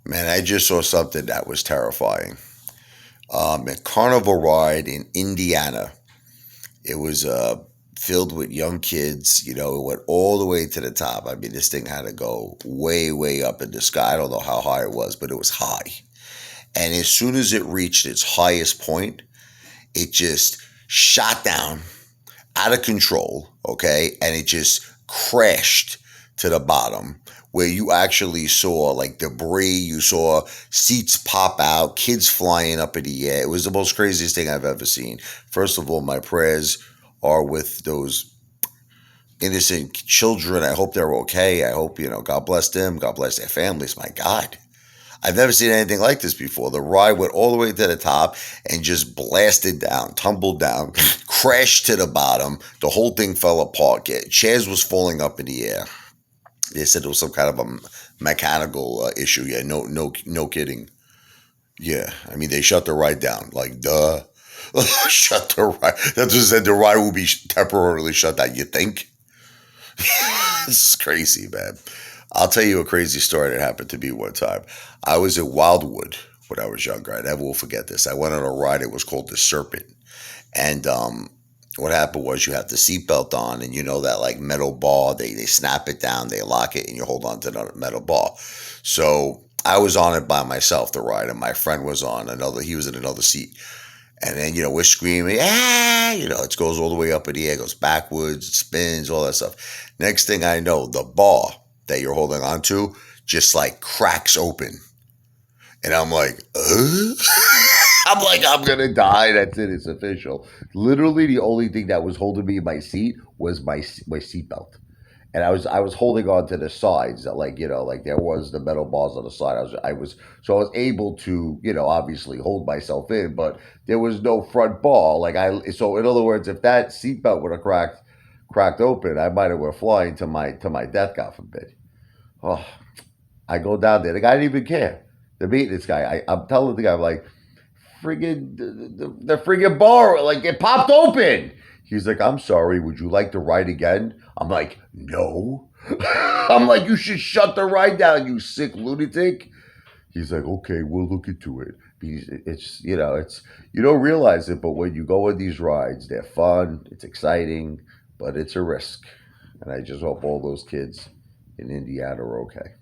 Man, I just saw something that was terrifying. A carnival ride in Indiana. It was filled with young kids. It went all the way to the top. I mean, this thing had to go way, way up in the sky. I don't know how high it was, but it was high. And as soon as it reached its highest point, it just shot down out of control, okay? And it just crashed to the bottom where you actually saw like debris, you saw seats pop out, kids flying up in the air. It was the most craziest thing I've ever seen. First of all, my prayers are with those innocent children. I hope they're okay. I hope, God bless them, God bless their families. My God. I've never seen anything like this before. The ride went all the way to the top and just blasted down, tumbled down, crashed to the bottom. The whole thing fell apart. Chairs was falling up in the air. They said it was some kind of a mechanical issue. Yeah, no kidding. Yeah, I mean they shut the ride down. Like duh, shut the ride. That's what said the ride will be temporarily shut down. You think? This is crazy, man. I'll tell you a crazy story that happened to me one time. I was at Wildwood when I was younger. I never will forget this. I went on a ride. It was called the Serpent. And what happened was you have the seatbelt on, and you know that like metal bar, they snap it down, they lock it, and you hold on to the metal bar. So I was on it by myself, the ride, and my friend was on another, he was in another seat. And then, we're screaming, ah, it goes all the way up in the air, goes backwards, it spins, all that stuff. Next thing I know, the bar that you're holding on to just like cracks open. And I'm like, I'm like, I'm going to die. That's it. It's official. Literally, the only thing that was holding me in my seat was my seatbelt. And I was holding on to the sides, like like there was the metal bars on the side. So I was able to obviously hold myself in, but there was no front bar. So in other words, if that seatbelt would have cracked open, I might have went flying to my death, God forbid. Oh, I go down there. The guy didn't even care. The maintenance guy. I'm telling the guy, I'm like, friggin' the friggin' bar, like it popped open. He's like, I'm sorry, would you like to ride again? I'm like, no. I'm like, you should shut the ride down, you sick lunatic. He's like, okay, we'll look into it. It's you don't realize it, but when you go on these rides, they're fun, it's exciting, but it's a risk. And I just hope all those kids in Indiana are okay.